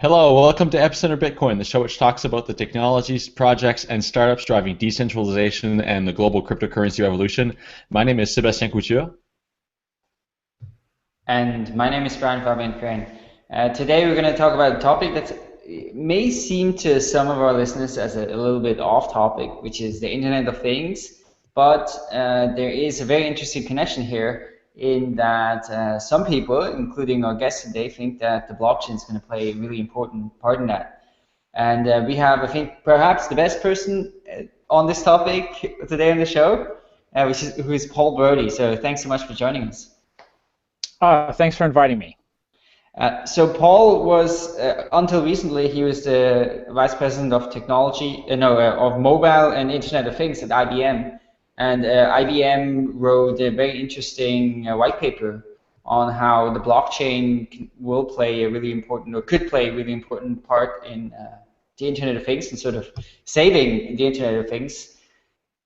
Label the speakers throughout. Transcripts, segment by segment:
Speaker 1: Hello, welcome to Epicenter Bitcoin, the show which talks about the technologies, projects, and startups driving decentralization and the global cryptocurrency revolution. My name is Sébastien Couture.
Speaker 2: And my name is Brian Fabian Crane. Today we're going to talk about a topic that may seem to some of our listeners as a little bit off topic, which is the Internet of Things. But there is a very interesting connection here in that some people, including our guest today, think that the blockchain is going to play a really important part in that. And we have, I think, perhaps the best person on this topic today on the show, who is Paul Brody. So thanks so much for joining us.
Speaker 3: Thanks for inviting me.
Speaker 2: So Paul was, until recently, he was the Vice President of Technology, of Mobile and Internet of Things at IBM. And IBM wrote a very interesting white paper on how the blockchain will play a really important, or could play a really important part in the Internet of Things and sort of saving the Internet of Things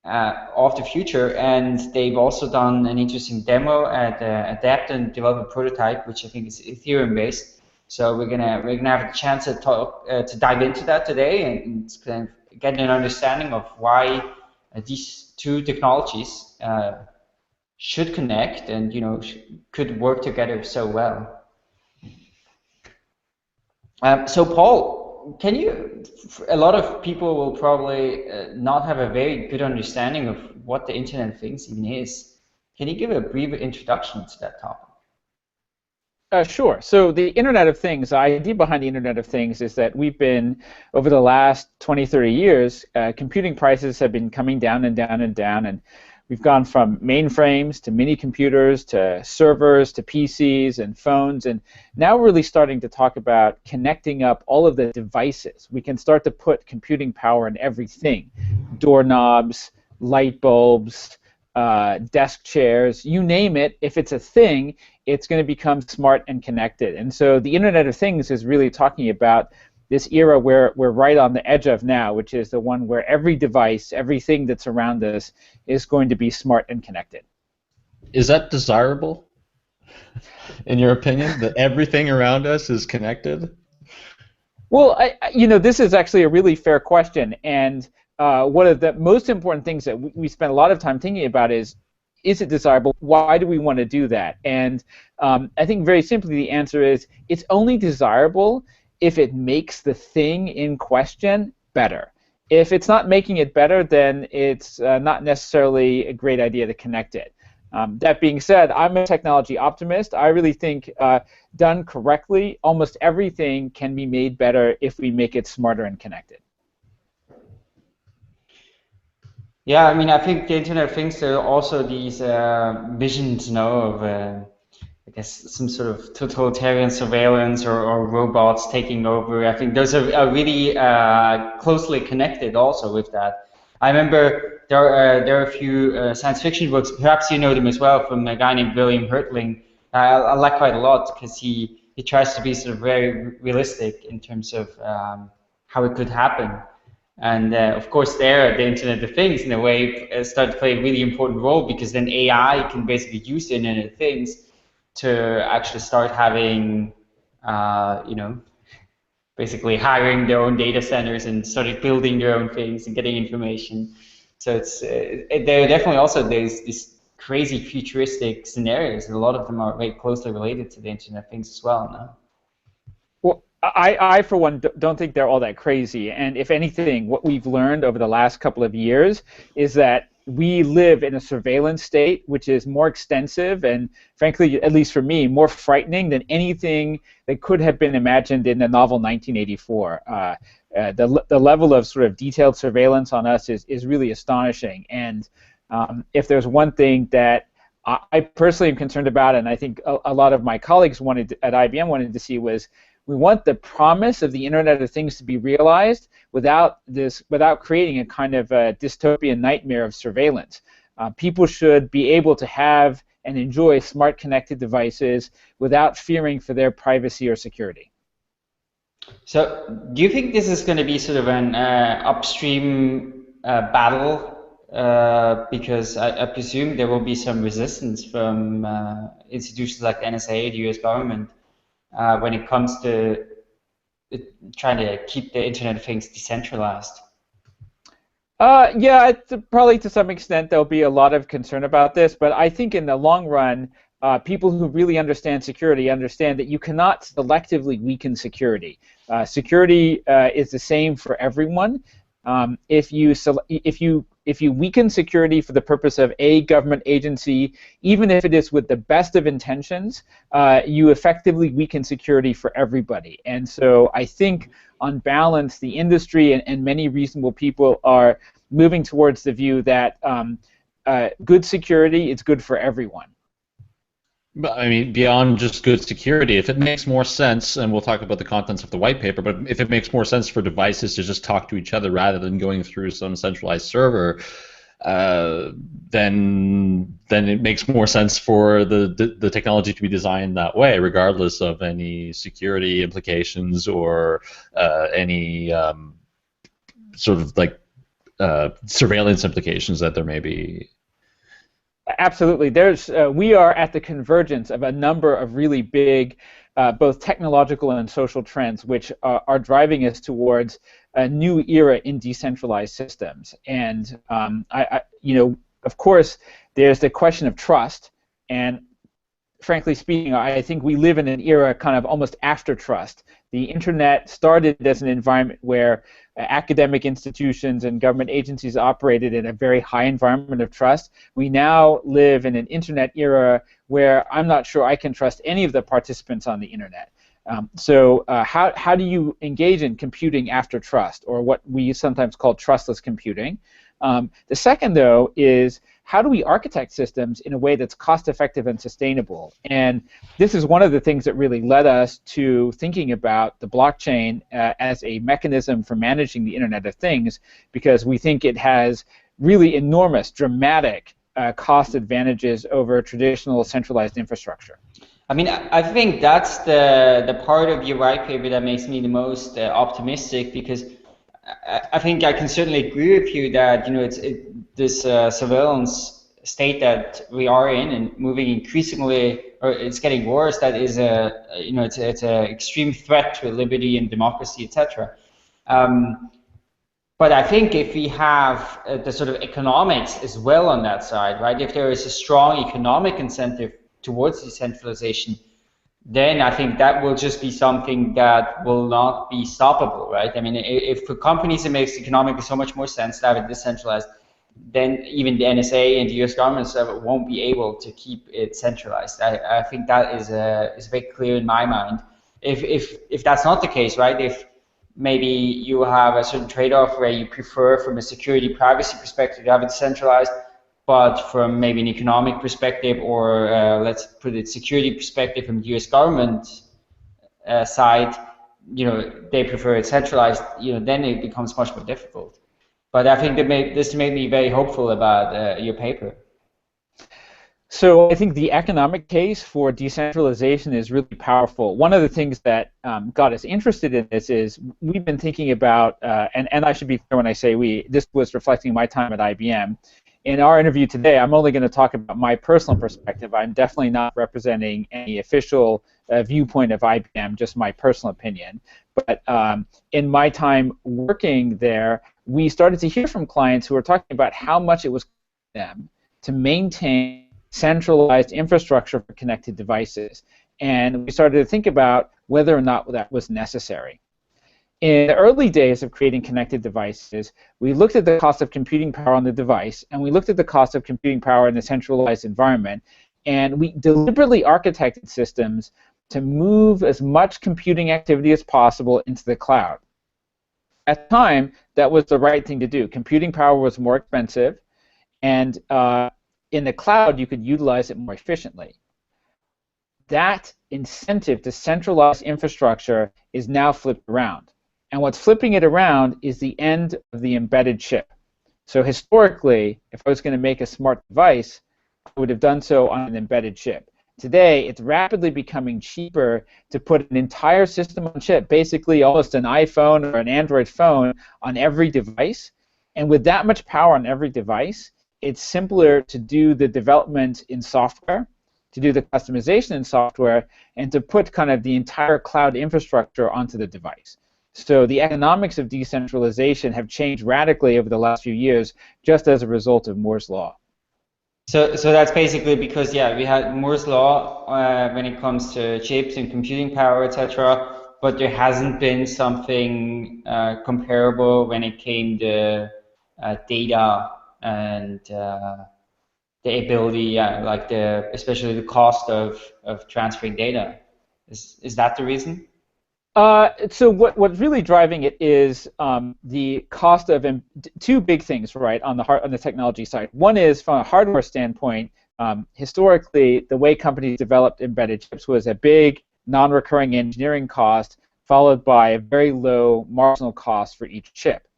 Speaker 2: of the future. And they've also done an interesting demo at Adapt and develop a prototype, which I think is Ethereum based. So we're gonna have a chance to talk to dive into that today and kind of get an understanding of why these two technologies should connect and could work together so well. So Paul, can you? A lot of people will probably not have a very good understanding of what the Internet of Things even is. Can you give a brief introduction to that topic?
Speaker 3: Sure. So the Internet of Things, the idea behind the Internet of Things is that we've been, over the last 20, 30 years, computing prices have been coming down and down and down, and we've gone from mainframes to mini computers to servers to PCs and phones, and now we're really starting to talk about connecting up all of the devices. We can start to put computing power in everything: doorknobs, light bulbs, desk chairs, you name it. If it's a thing, it's going to become smart and connected. And so the Internet of Things is really talking about this era where we're right on the edge of now, which is the one where every device, everything that's around us is going to be smart and connected.
Speaker 1: Is that desirable, in your opinion, that everything around us is connected?
Speaker 3: Well, this is actually a really fair question, and one of the most important things that we spend a lot of time thinking about is it desirable? Why do we want to do that? And I think very simply the answer is it's only desirable if it makes the thing in question better. If it's not making it better, then it's not necessarily a great idea to connect it. That being said, I'm a technology optimist. I really think done correctly, almost everything can be made better if we make it smarter and connected.
Speaker 2: Yeah, I mean, I think the Internet of Things, there are also these visions, of, I guess, some sort of totalitarian surveillance or robots taking over. I think those are really closely connected also with that. I remember there are a few science fiction books, perhaps you know them as well, from a guy named William Hertling. I like quite a lot because he tries to be sort of very realistic in terms of how it could happen. And of course, there, the Internet of Things, in a way, start to play a really important role because then AI can basically use the Internet of Things to actually start having, basically hiring their own data centers and started building their own things and getting information. So there are definitely also these crazy futuristic scenarios, and a lot of them are very closely related to the Internet of Things as well, no?
Speaker 3: Well, I, for one, don't think they're all that crazy. And if anything, what we've learned over the last couple of years is that we live in a surveillance state which is more extensive and, frankly, at least for me, more frightening than anything that could have been imagined in the novel 1984. The level of sort of detailed surveillance on us is really astonishing. And if there's one thing that I personally am concerned about, and I think a lot of my colleagues at IBM wanted to see, was we want the promise of the Internet of Things to be realized without creating a kind of a dystopian nightmare of surveillance. People should be able to have and enjoy smart connected devices without fearing for their privacy or security.
Speaker 2: So do you think this is going to be sort of an upstream battle? Because I presume there will be some resistance from institutions like the NSA, the US government, when it comes to trying to keep the Internet of Things decentralized?
Speaker 3: Yeah, probably to some extent there'll be a lot of concern about this, but I think in the long run, people who really understand security understand that you cannot selectively weaken security. Security is the same for everyone. If you weaken security for the purpose of a government agency, even if it is with the best of intentions, you effectively weaken security for everybody. And so I think, on balance, the industry and many reasonable people are moving towards the view that good security is good for everyone.
Speaker 1: But I mean, beyond just good security, if it makes more sense, and we'll talk about the contents of the white paper, but if it makes more sense for devices to just talk to each other rather than going through some centralized server, then it makes more sense for the technology to be designed that way, regardless of any security implications or any sort of like surveillance implications that there may be.
Speaker 3: Absolutely. We are at the convergence of a number of really big, both technological and social trends, which are driving us towards a new era in decentralized systems. And of course, there's the question of trust. And frankly speaking, I think we live in an era kind of almost after trust. The internet started as an environment where academic institutions and government agencies operated in a very high environment of trust. We now live in an internet era where I'm not sure I can trust any of the participants on the internet. So how do you engage in computing after trust, or what we sometimes call trustless computing? The second, though, is how do we architect systems in a way that's cost-effective and sustainable? And this is one of the things that really led us to thinking about the blockchain as a mechanism for managing the Internet of Things, because we think it has really enormous, dramatic cost advantages over traditional centralized infrastructure.
Speaker 2: I mean, I think that's the part of your white paper that makes me the most optimistic, because I think I can certainly agree with you that this surveillance state that we are in and moving increasingly, or it's getting worse. That is it's an extreme threat to liberty and democracy, etc. But I think if we have the sort of economics as well on that side, right? If there is a strong economic incentive towards decentralization, then I think that will just be something that will not be stoppable, right? I mean, if for companies it makes economically so much more sense to have it decentralized, then even the NSA and the US government won't be able to keep it centralized. I think that is very clear in my mind. If that's not the case, right? If maybe you have a certain trade-off where you prefer from a security privacy perspective to have it centralized, but from maybe an economic perspective, or let's put it security perspective from the US government side, they prefer it centralized, then it becomes much more difficult. But I think this made me very hopeful about your paper.
Speaker 3: So I think the economic case for decentralization is really powerful. One of the things that got us interested in this is we've been thinking about, and I should be clear when I say we, this was reflecting my time at IBM. In our interview today, I'm only going to talk about my personal perspective. I'm definitely not representing any official viewpoint of IBM, just my personal opinion. But in my time working there, we started to hear from clients who were talking about how much it was costing them to maintain centralized infrastructure for connected devices. And we started to think about whether or not that was necessary. In the early days of creating connected devices, we looked at the cost of computing power on the device, and we looked at the cost of computing power in the centralized environment, and we deliberately architected systems to move as much computing activity as possible into the cloud. At the time, that was the right thing to do. Computing power was more expensive, and in the cloud, you could utilize it more efficiently. That incentive to centralize infrastructure is now flipped around. And what's flipping it around is the end of the embedded chip. So historically, if I was going to make a smart device, I would have done so on an embedded chip. Today, it's rapidly becoming cheaper to put an entire system on chip, basically almost an iPhone or an Android phone, on every device. And with that much power on every device, it's simpler to do the development in software, to do the customization in software, and to put kind of the entire cloud infrastructure onto the device. So the economics of decentralization have changed radically over the last few years just as a result of Moore's Law.
Speaker 2: So that's basically because, yeah, we had Moore's Law when it comes to chips and computing power, etc., but there hasn't been something comparable when it came to data and the ability, like especially the cost of transferring data. Is that the reason?
Speaker 3: So what's really driving it is the cost of two big things, right, on the technology side. One is from a hardware standpoint. Historically, the way companies developed embedded chips was a big non-recurring engineering cost followed by a very low marginal cost for each chip.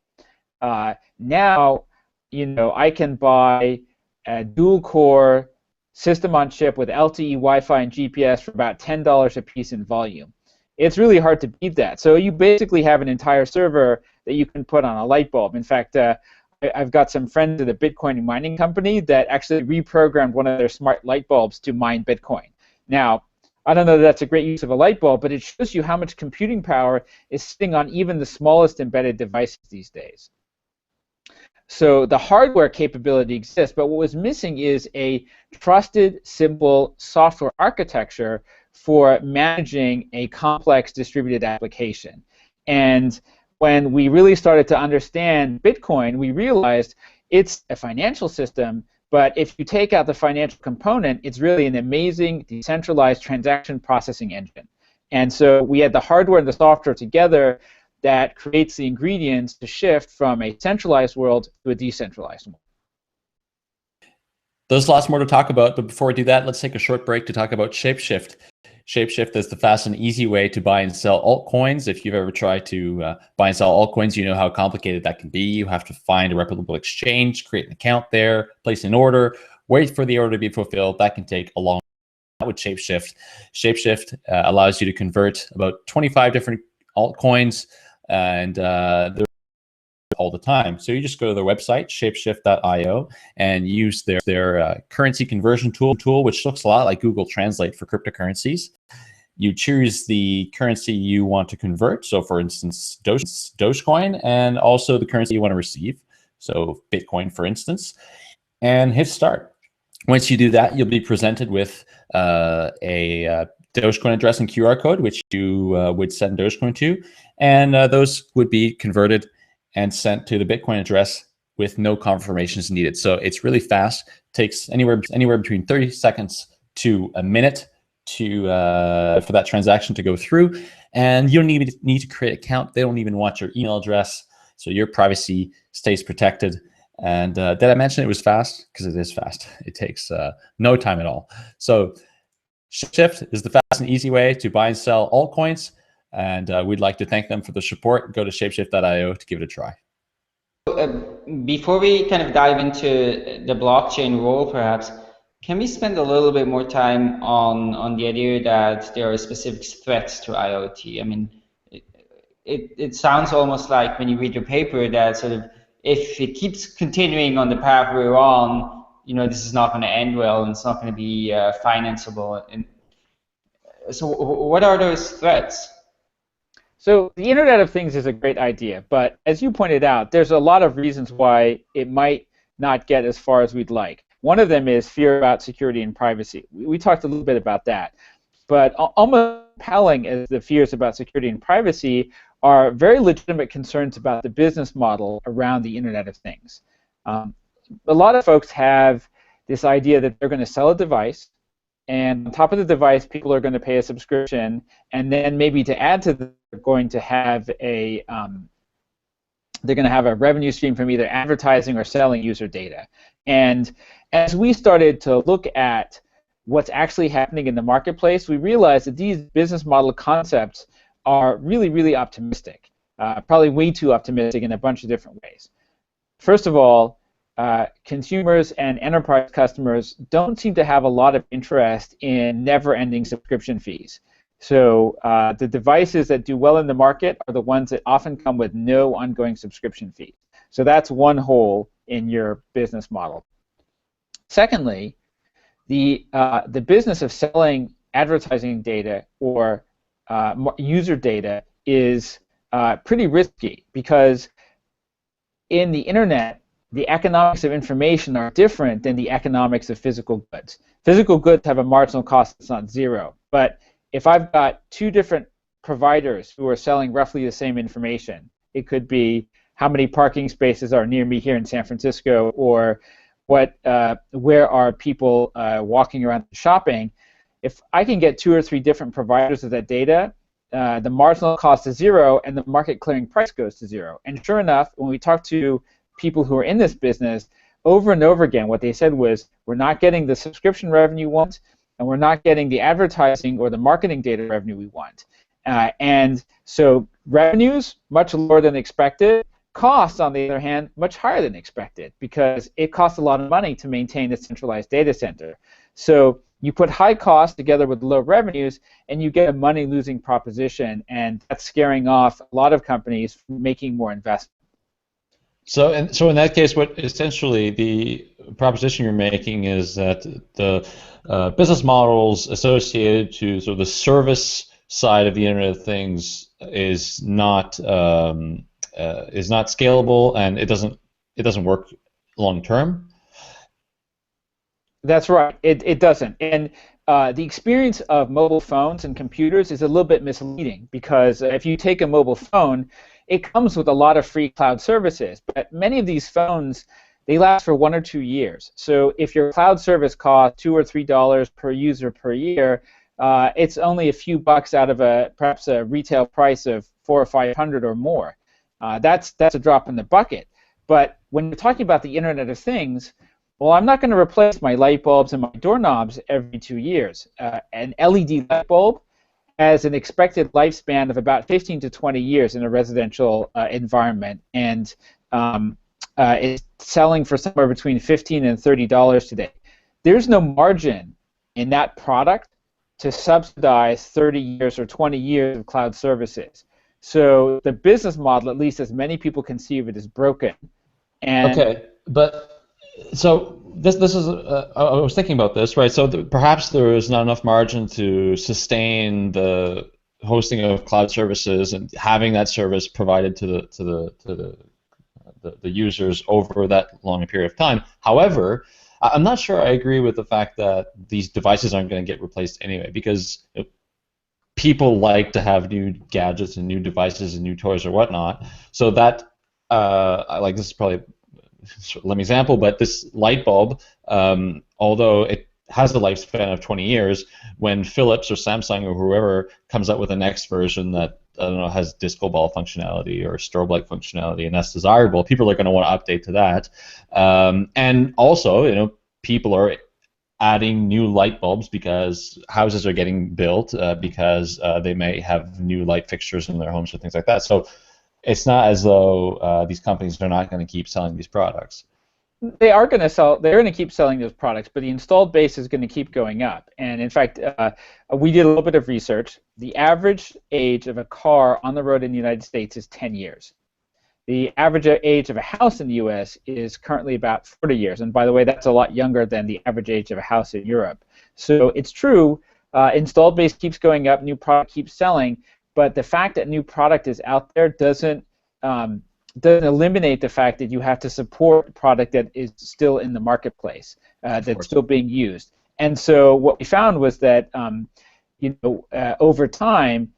Speaker 3: Now, I can buy a dual-core system on chip with LTE, Wi-Fi, and GPS for about $10 a piece in volume. It's really hard to beat that. So you basically have an entire server that you can put on a light bulb. In fact, I've got some friends at a Bitcoin mining company that actually reprogrammed one of their smart light bulbs to mine Bitcoin. Now, I don't know that that's a great use of a light bulb, but it shows you how much computing power is sitting on even the smallest embedded devices these days. So the hardware capability exists, but what was missing is a trusted, simple software architecture for managing a complex distributed application. And when we really started to understand Bitcoin, we realized it's a financial system, but if you take out the financial component, it's really an amazing decentralized transaction processing engine. And so we had the hardware and the software together that creates the ingredients to shift from a centralized world to a decentralized world.
Speaker 1: There's lots more to talk about, but before we do that, let's take a short break to talk about Shapeshift. Shapeshift is the fast and easy way to buy and sell altcoins. If you've ever tried to buy and sell altcoins, you know how complicated that can be. You have to find a reputable exchange, create an account there, place an order, wait for the order to be fulfilled. That can take a long time. With Shapeshift, Shapeshift allows you to convert about 25 different altcoins, and they're all the time. So you just go to their website, shapeshift.io, and use their currency conversion tool, which looks a lot like Google Translate for cryptocurrencies. You choose the currency you want to convert. So for instance, Dogecoin, and also the currency you want to receive. So Bitcoin, for instance, and hit start. Once you do that, you'll be presented with a Dogecoin address and QR code, which you would send Dogecoin to, and those would be converted and sent to the Bitcoin address with no confirmations needed. So it's really fast. Takes anywhere between 30 seconds to a minute to for that transaction to go through, and you don't even need to create an account. They don't even want your email address, so your privacy stays protected. And did I mention it was fast? Because it is fast. It takes no time at all. So Shapeshift is the fast and easy way to buy and sell altcoins, and we'd like to thank them for the support. Go to shapeshift.io to give it a try.
Speaker 2: Before we kind of dive into the blockchain role, perhaps, can we spend a little bit more time on the idea that there are specific threats to IoT? I mean, it sounds almost like when you read your paper that sort of if it keeps continuing on the path we're on, this is not going to end well, and it's not going to be financeable. And so what are those threats?
Speaker 3: So the Internet of Things is a great idea, but as you pointed out, there's a lot of reasons why it might not get as far as we'd like. One of them is fear about security and privacy. We talked a little bit about that, but almost compelling as the fears about security and privacy are very legitimate concerns about the business model around the Internet of Things. A lot of folks have this idea that they're going to sell a device, and on top of the device, people are going to pay a subscription, and then maybe to add to that, they're going to have a revenue stream from either advertising or selling user data. And as we started to look at what's actually happening in the marketplace, we realized that these business model concepts are really, really optimistic, probably way too optimistic in a bunch of different ways. First of all, consumers and enterprise customers don't seem to have a lot of interest in never-ending subscription fees. So the devices that do well in the market are the ones that often come with no ongoing subscription fee. So that's one hole in your business model. Secondly, the business of selling advertising data or user data is pretty risky, because in the internet, the economics of information are different than the economics of physical goods. Physical goods have a marginal cost that's not zero, but if I've got two different providers who are selling roughly the same information, it could be how many parking spaces are near me here in San Francisco, or where are people walking around shopping. If I can get two or three different providers of that data, the marginal cost is zero and the market clearing price goes to zero. And sure enough, when we talk to people who are in this business, over and over again, what they said was, we're not getting the subscription revenue we want, and we're not getting the advertising or the marketing data revenue we want. And so revenues, much lower than expected. Costs, on the other hand, much higher than expected, because it costs a lot of money to maintain a centralized data center. So you put high costs together with low revenues, and you get a money-losing proposition, and that's scaring off a lot of companies from making more investment.
Speaker 1: So in that case, what essentially the proposition you're making is that the business models associated to sort of the service side of the Internet of Things is not scalable, and it doesn't work long term.
Speaker 3: That's right. It doesn't. And the experience of mobile phones and computers is a little bit misleading, because if you take a mobile phone, it comes with a lot of free cloud services, but many of these phones, they last for 1 or 2 years. So if your cloud service costs $2 or $3 per user per year, it's only a few bucks out of perhaps a retail price of $400 or $500 or more. That's a drop in the bucket. But when you're talking about the Internet of Things, well, I'm not going to replace my light bulbs and my doorknobs every 2 years. An LED light bulb has an expected lifespan of about 15 to 20 years in a residential environment, and it's selling for somewhere between $15 and $30 today. There's no margin in that product to subsidize 30 years or 20 years of cloud services. So the business model, at least as many people conceive it, is broken. And
Speaker 1: okay, but so this is I was thinking about this, right? So perhaps there is not enough margin to sustain the hosting of cloud services and having that service provided to the users over that long a period of time. However, I'm not sure I agree with the fact that these devices aren't going to get replaced anyway, because people like to have new gadgets and new devices and new toys or whatnot. So that, like, this is probably a lame example, but this light bulb, although it has the lifespan of 20 years, when Philips or Samsung or whoever comes up with the next version that, I don't know, has disco ball functionality or strobe light functionality, and that's desirable, people are going to want to update to that. And also, you know, people are adding new light bulbs because houses are getting built, because they may have new light fixtures in their homes or things like that. So it's not as though these companies are not going to keep selling these products.
Speaker 3: They are going to sell. They're going to keep selling those products, but the installed base is going to keep going up. And in fact, we did a little bit of research. The average age of a car on the road in the United States is 10 years. The average age of a house in the U.S. is currently about 40 years. And by the way, that's a lot younger than the average age of a house in Europe. So it's true, installed base keeps going up, new product keeps selling, but the fact that new product is out there doesn't eliminate the fact that you have to support a product that is still in the marketplace, that's still being used. And so what we found was that over time,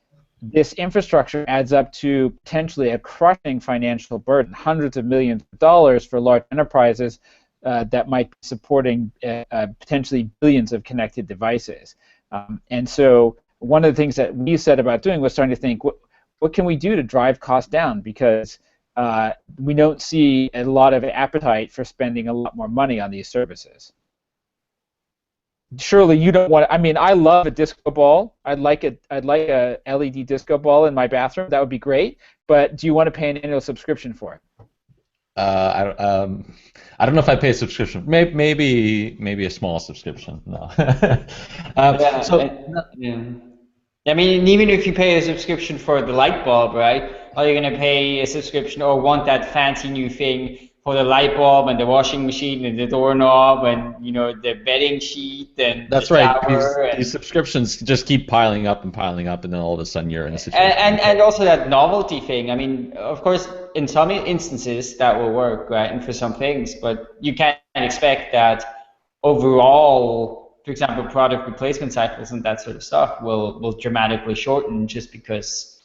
Speaker 3: this infrastructure adds up to potentially a crushing financial burden, hundreds of millions of dollars for large enterprises that might be supporting potentially billions of connected devices. And so one of the things that we said about doing was starting to think, what can we do to drive costs down? Because we don't see a lot of appetite for spending a lot more money on these services. Surely you don't want. I mean, I love a disco ball. I'd like a LED disco ball in my bathroom. That would be great. But do you want to pay an annual subscription for it?
Speaker 1: I don't know if I pay a subscription. Maybe a small subscription. No.
Speaker 2: I mean, even if you pay a subscription for the light bulb, right? Are you going to pay a subscription or want that fancy new thing for the light bulb and the washing machine and the doorknob and the bedding sheet and the
Speaker 1: That's right.
Speaker 2: shower
Speaker 1: These subscriptions just keep piling up, and then all of a sudden you're in a situation.
Speaker 2: and also that novelty thing. I mean, of course, in some instances that will work, right, and for some things, but you can't expect that overall, for example, product replacement cycles and that sort of stuff will dramatically shorten just because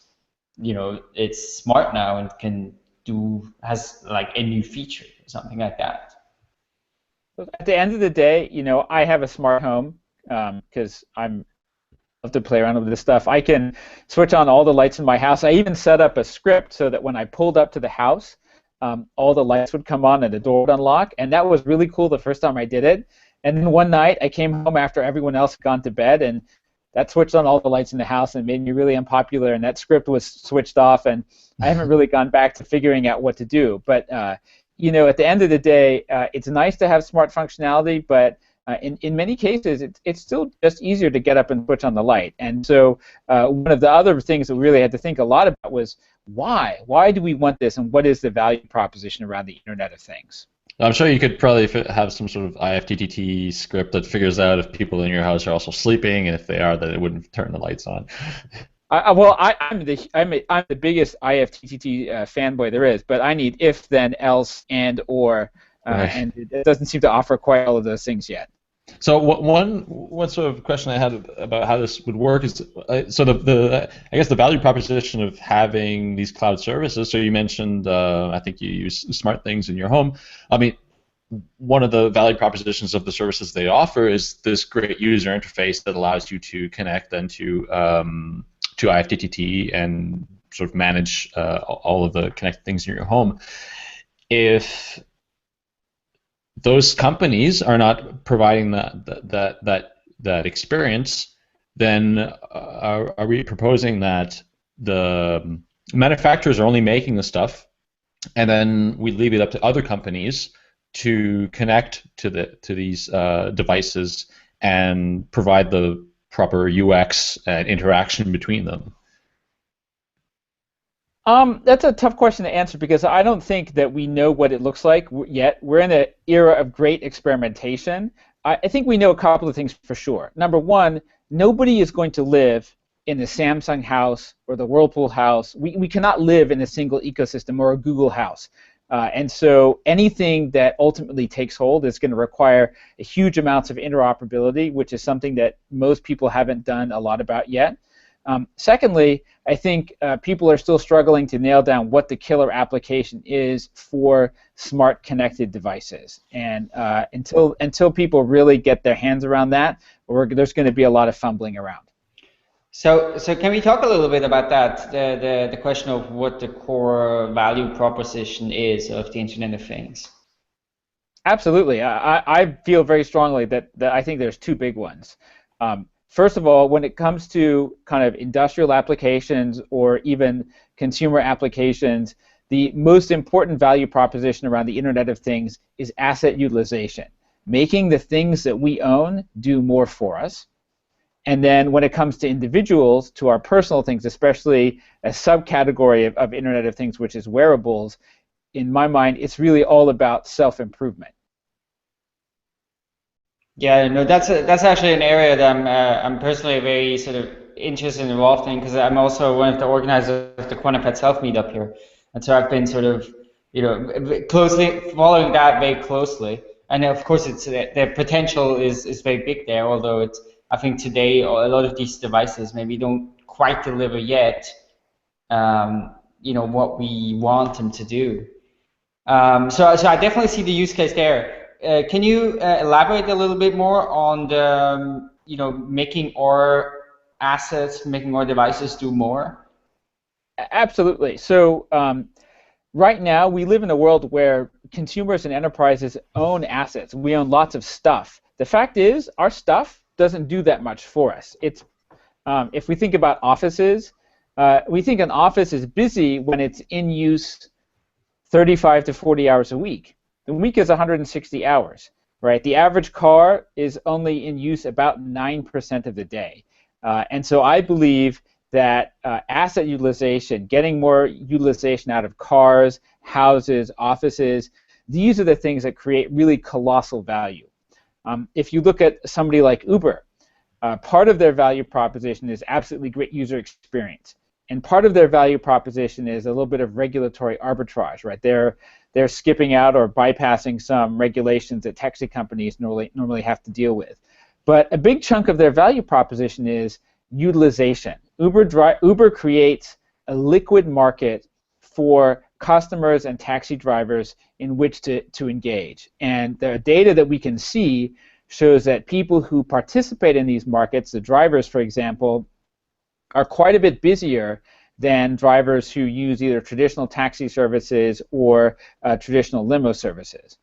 Speaker 2: it's smart now and has like a new feature or something like that.
Speaker 3: At the end of the day, I have a smart home because I'm love to play around with this stuff. I can switch on all the lights in my house. I even set up a script so that when I pulled up to the house, all the lights would come on and the door would unlock, and that was really cool the first time I did it. And then one night I came home after everyone else had gone to bed, and that switched on all the lights in the house and made me really unpopular, and that script was switched off, and I haven't really gone back to figuring out what to do. But at the end of the day, it's nice to have smart functionality, but in many cases, it's still just easier to get up and switch on the light. And so one of the other things that we really had to think a lot about was why? Why do we want this, and what is the value proposition around the Internet of Things?
Speaker 1: I'm sure you could probably have some sort of IFTTT script that figures out if people in your house are also sleeping, and if they are, that it wouldn't turn the lights on.
Speaker 3: I'm the biggest IFTTT fanboy there is, but I need if, then, else, and, or,
Speaker 1: right.
Speaker 3: And it doesn't seem to offer quite all of those things yet.
Speaker 1: So one sort of question I had about how this would work is I guess the value proposition of having these cloud services. So you mentioned I think you use SmartThings in your home. I mean, one of the value propositions of the services they offer is this great user interface that allows you to connect then to IFTTT and sort of manage all of the connected things in your home. If those companies are not providing that experience, then are we proposing that the manufacturers are only making the stuff, and then we leave it up to other companies to connect to these devices and provide the proper UX and interaction between them?
Speaker 3: That's a tough question to answer because I don't think that we know what it looks like yet. We're in an era of great experimentation. I think we know a couple of things for sure. Number one, nobody is going to live in the Samsung house or the Whirlpool house. We cannot live in a single ecosystem or a Google house. And so anything that ultimately takes hold is going to require a huge amounts of interoperability, which is something that most people haven't done a lot about yet. Secondly, I think people are still struggling to nail down what the killer application is for smart connected devices. And until people really get their hands around that, there's going to be a lot of fumbling around.
Speaker 2: So can we talk a little bit about that, the question of what the core value proposition is of the Internet of Things?
Speaker 3: Absolutely. I feel very strongly that I think there's two big ones. First of all, when it comes to kind of industrial applications or even consumer applications, the most important value proposition around the Internet of Things is asset utilization, making the things that we own do more for us. And then when it comes to individuals, to our personal things, especially a subcategory of Internet of Things, which is wearables, in my mind, it's really all about self-improvement.
Speaker 2: Yeah, no, that's actually an area that I'm personally very sort of interested and involved in because I'm also one of the organizers of the Quantum Pet Self meetup here, and so I've been sort of closely following that very closely. And of course, it's the potential is very big there. Although I think today a lot of these devices maybe don't quite deliver yet, what we want them to do. So I definitely see the use case there. Can you elaborate a little bit more on the, making our assets, making our devices do more?
Speaker 3: Absolutely. So right now we live in a world where consumers and enterprises own assets. We own lots of stuff. The fact is, our stuff doesn't do that much for us. It's if we think about offices, we think an office is busy when it's in use 35 to 40 hours a week. The week is 160 hours, right? The average car is only in use about 9% of the day. And so I believe that asset utilization, getting more utilization out of cars, houses, offices, these are the things that create really colossal value. If you look at somebody like Uber, part of their value proposition is absolutely great user experience. And part of their value proposition is a little bit of regulatory arbitrage, right? They're skipping out or bypassing some regulations that taxi companies normally have to deal with. But a big chunk of their value proposition is utilization. Uber creates a liquid market for customers and taxi drivers in which to engage. And the data that we can see shows that people who participate in these markets, the drivers, for example, are quite a bit busier than drivers who use either traditional taxi services or traditional limo services.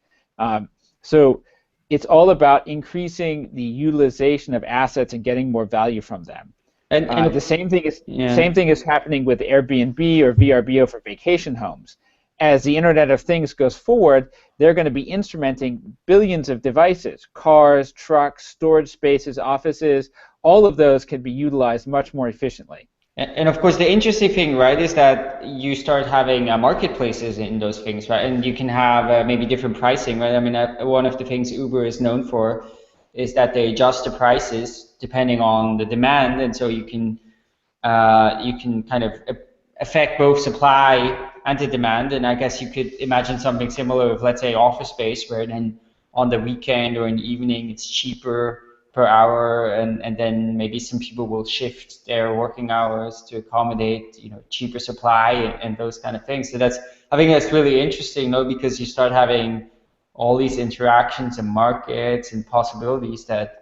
Speaker 3: So it's all about increasing the utilization of assets and getting more value from them. And the same thing is happening with Airbnb or VRBO for vacation homes. As the Internet of Things goes forward, they're going to be instrumenting billions of devices, cars, trucks, storage spaces, offices. All of those can be utilized much more efficiently.
Speaker 2: And of course, the interesting thing, right, is that you start having marketplaces in those things, right? And you can have maybe different pricing, right? I mean, one of the things Uber is known for is that they adjust the prices depending on the demand, and so you can kind of affect both supply and the demand. And I guess you could imagine something similar with, let's say, office space, where then on the weekend or in the evening it's cheaper per hour, and then maybe some people will shift their working hours to accommodate, cheaper supply and those kind of things. So I think that's really interesting, though, because you start having all these interactions and markets and possibilities that,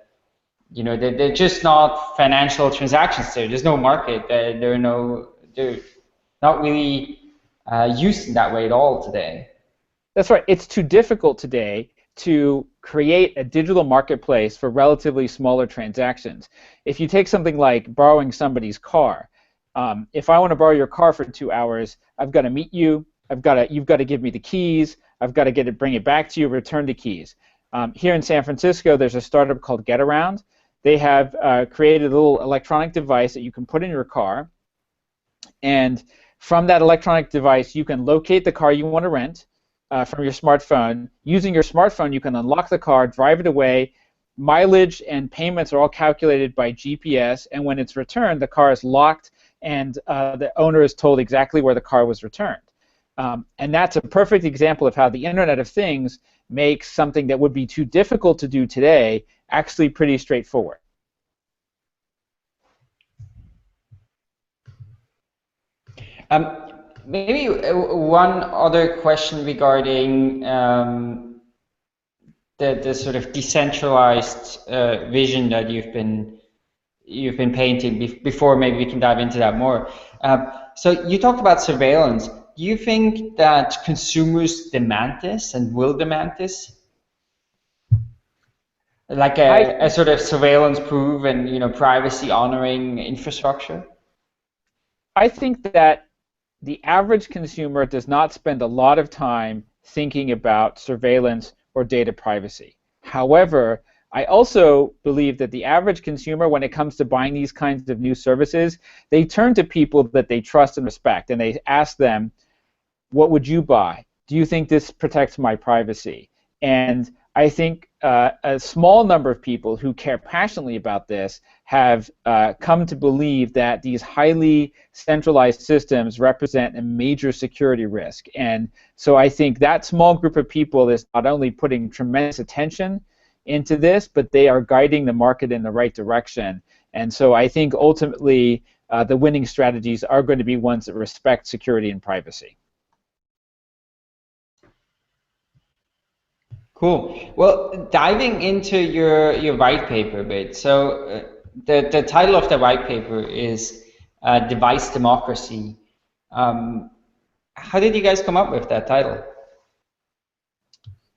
Speaker 2: they're just not financial transactions there. There's no market. They're not really used in that way at all today.
Speaker 3: That's right. It's too difficult today to create a digital marketplace for relatively smaller transactions. If you take something like borrowing somebody's car, if I want to borrow your car for 2 hours, I've got to meet you. You've got to give me the keys. I've got to bring it back to you, return the keys. Here in San Francisco, there's a startup called GetAround. They have created a little electronic device that you can put in your car, and from that electronic device, you can locate the car you want to rent from your smartphone. Using your smartphone, you can unlock the car, drive it away. Mileage and payments are all calculated by GPS, and when it's returned, the car is locked, and the owner is told exactly where the car was returned. And that's a perfect example of how the Internet of Things makes something that would be too difficult to do today actually pretty straightforward.
Speaker 2: Maybe one other question regarding the sort of decentralized vision that you've been painting before. Maybe we can dive into that more. So you talked about surveillance. Do you think that consumers demand this and will demand this? Like a sort of surveillance-proof and privacy-honoring infrastructure?
Speaker 3: I think that the average consumer does not spend a lot of time thinking about surveillance or data privacy. However, I also believe that the average consumer, when it comes to buying these kinds of new services, they turn to people that they trust and respect, and they ask them, what would you buy? Do you think this protects my privacy? And I think a small number of people who care passionately about this have come to believe that these highly centralized systems represent a major security risk. And so I think that small group of people is not only putting tremendous attention into this, but they are guiding the market in the right direction. And so I think ultimately the winning strategies are going to be ones that respect security and privacy.
Speaker 2: Cool. Well, diving into your white paper a bit. So the title of the white paper is Device Democracy. How did you guys come up with that title?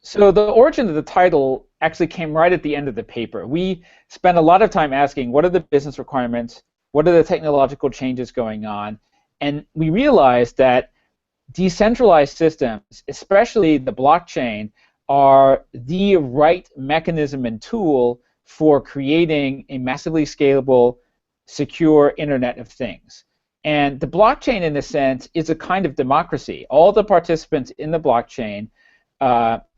Speaker 3: So the origin of the title actually came right at the end of the paper. We spent a lot of time asking, what are the business requirements? What are the technological changes going on? And we realized that decentralized systems, especially the blockchain, are the right mechanism and tool for creating a massively scalable, secure Internet of Things. And the blockchain, in a sense, is a kind of democracy. All the participants in the blockchain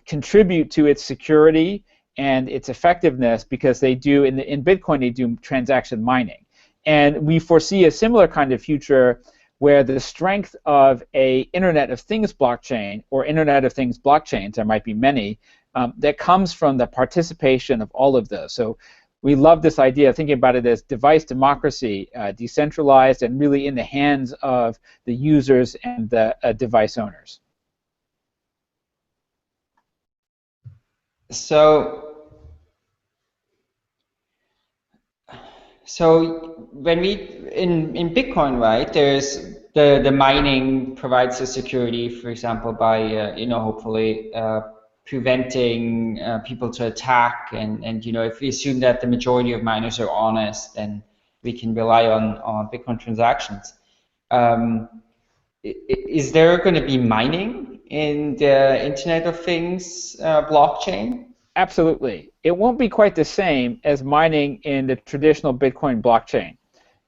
Speaker 3: contribute to its security and its effectiveness because they do, in Bitcoin, they do transaction mining. And we foresee a similar kind of future where the strength of a Internet of Things blockchain or Internet of Things blockchains, there might be many, that comes from the participation of all of those. So we love this idea of thinking about it as device democracy, decentralized and really in the hands of the users and the device owners.
Speaker 2: So when we in Bitcoin, right? There's the mining provides the security, for example, by hopefully preventing people to attack, and if we assume that the majority of miners are honest, then we can rely on Bitcoin transactions. Is there going to be mining in the Internet of Things blockchain?
Speaker 3: Absolutely. It won't be quite the same as mining in the traditional Bitcoin blockchain.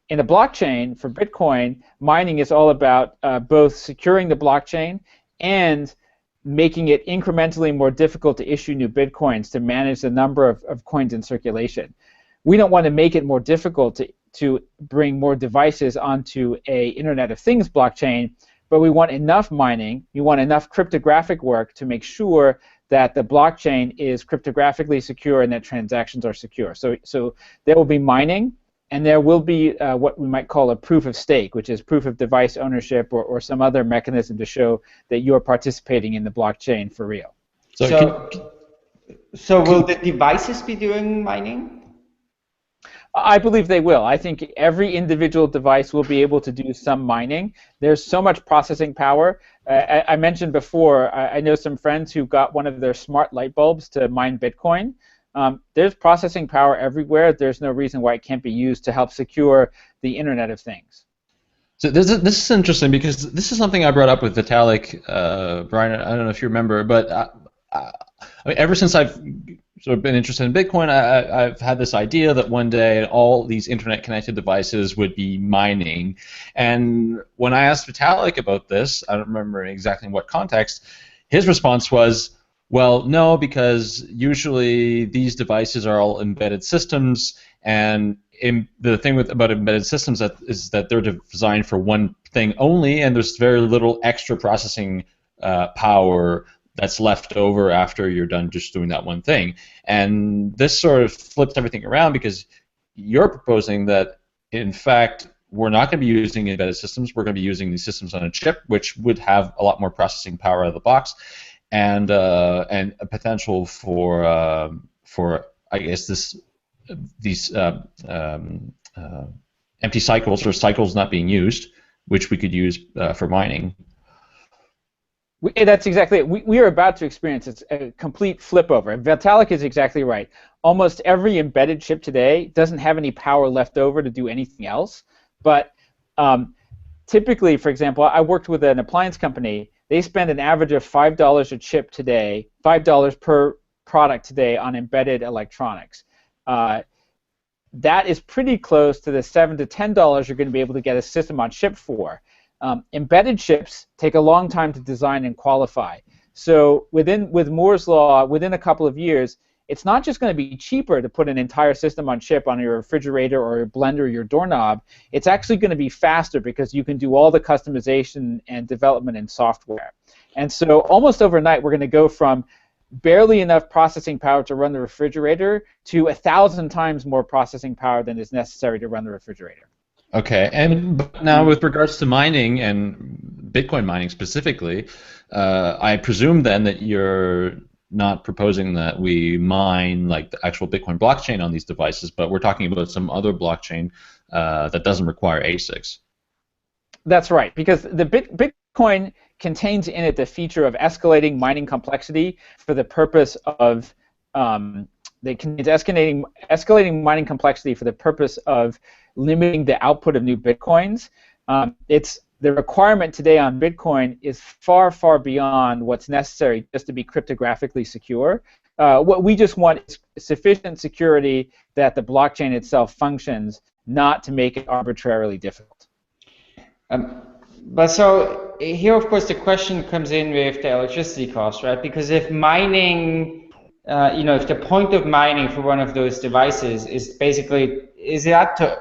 Speaker 3: In a blockchain, for Bitcoin, mining is all about both securing the blockchain and making it incrementally more difficult to issue new Bitcoins to manage the number of coins in circulation. We don't want to make it more difficult to bring more devices onto a Internet of Things blockchain, but we want enough mining, we want enough cryptographic work to make sure that the blockchain is cryptographically secure and that transactions are secure. So there will be mining, and there will be what we might call a proof of stake, which is proof of device ownership or some other mechanism to show that you're participating in the blockchain for real.
Speaker 2: So will the devices be doing mining?
Speaker 3: I believe they will. I think every individual device will be able to do some mining. There's so much processing power. I mentioned before, I know some friends who got one of their smart light bulbs to mine Bitcoin. There's processing power everywhere. There's no reason why it can't be used to help secure the Internet of Things.
Speaker 1: So this is interesting because this is something I brought up with Vitalik, Brian. I don't know if you remember, but I mean, ever since I've sort of been interested in Bitcoin, I've had this idea that one day all these internet-connected devices would be mining. And when I asked Vitalik about this, I don't remember exactly in what context, his response was, well, no, because usually these devices are all embedded systems, and the thing about embedded systems is that they're designed for one thing only, and there's very little extra processing power that's left over after you're done just doing that one thing. And this sort of flips everything around because you're proposing that, in fact, we're not going to be using embedded systems. We're going to be using these systems on a chip, which would have a lot more processing power out of the box, and a potential for I guess these empty cycles or cycles not being used, which we could use for mining.
Speaker 3: That's exactly it. We are about to experience a complete flip over. And Vitalik is exactly right. Almost every embedded chip today doesn't have any power left over to do anything else. But typically, for example, I worked with an appliance company. They spend an average of $5 a chip today, $5 per product today on embedded electronics. That is pretty close to the $7 to $10 you're going to be able to get a system on chip for. Embedded chips take a long time to design and qualify. So with Moore's law, within a couple of years, it's not just going to be cheaper to put an entire system on chip on your refrigerator or your blender or your doorknob. It's actually going to be faster because you can do all the customization and development in software. And so almost overnight, we're going to go from barely enough processing power to run the refrigerator to 1,000 times more processing power than is necessary to run the refrigerator.
Speaker 1: Okay, and now with regards to mining and Bitcoin mining specifically, I presume then that you're not proposing that we mine like the actual Bitcoin blockchain on these devices, but we're talking about some other blockchain that doesn't require ASICs.
Speaker 3: That's right, because the Bitcoin contains in it the feature of escalating mining complexity for the purpose of escalating mining complexity for the purpose of limiting the output of new Bitcoins. The requirement today on Bitcoin is far, far beyond what's necessary just to be cryptographically secure. What we just want is sufficient security that the blockchain itself functions, not to make it arbitrarily difficult.
Speaker 2: But so here, of course, the question comes in with the electricity cost, right? Because if mining, if the point of mining for one of those devices is basically, is that to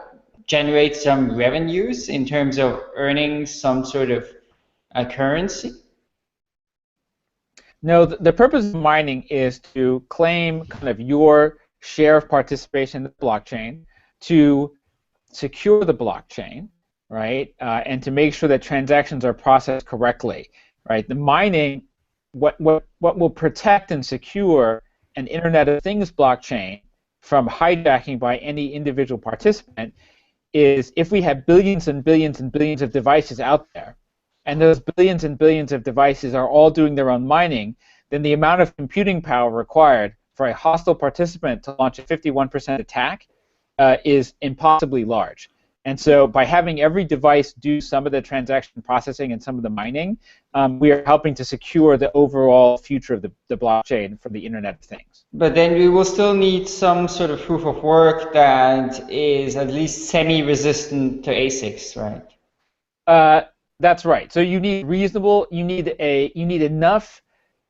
Speaker 2: generate some revenues in terms of earning some sort of currency?
Speaker 3: No, the purpose of mining is to claim kind of your share of participation in the blockchain, to secure the blockchain, right, and to make sure that transactions are processed correctly, right? The mining, what will protect and secure an Internet of Things blockchain from hijacking by any individual participant is if we have billions and billions and billions of devices out there, and those billions and billions of devices are all doing their own mining, then the amount of computing power required for a hostile participant to launch a 51% attack is impossibly large. And so by having every device do some of the transaction processing and some of the mining, we are helping to secure the overall future of the blockchain for the Internet of Things.
Speaker 2: But then we will still need some sort of proof of work that is at least semi-resistant to ASICs, right?
Speaker 3: That's right. So you need you need enough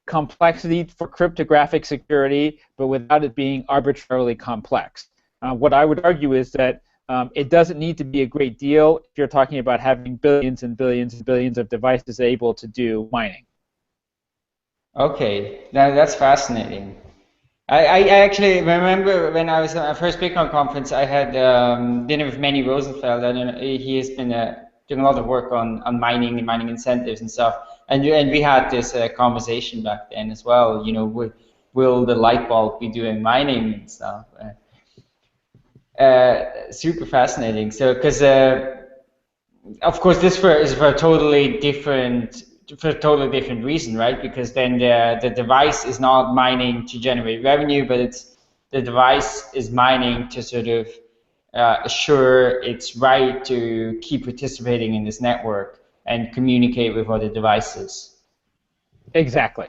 Speaker 3: complexity for cryptographic security, but without it being arbitrarily complex. What I would argue is that it doesn't need to be a great deal if you're talking about having billions and billions and billions of devices able to do mining.
Speaker 2: Okay, that's fascinating. I actually remember when I was at my first Bitcoin conference, I had dinner with Manny Rosenfeld, and he has been doing a lot of work on mining and mining incentives and stuff. And we had this conversation back then as well. Will the light bulb be doing mining and stuff? Super fascinating. So, because of course this is for a totally different reason, right? Because then the device is not mining to generate revenue, but the device is mining to sort of assure its right to keep participating in this network and communicate with other devices.
Speaker 3: Exactly.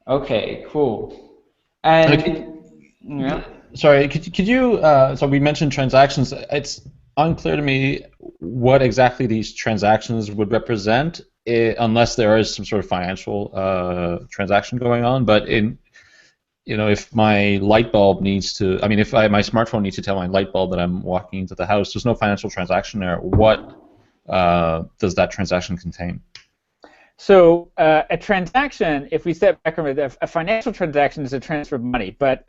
Speaker 2: Okay, cool. And yeah.
Speaker 1: Sorry, could you? So we mentioned transactions. It's unclear to me what exactly these transactions would represent, unless there is some sort of financial transaction going on. But if my light bulb needs to, if my smartphone needs to tell my light bulb that I'm walking into the house, there's no financial transaction there. What does that transaction contain?
Speaker 3: So a transaction, if we step back from it, a financial transaction is a transfer of money, but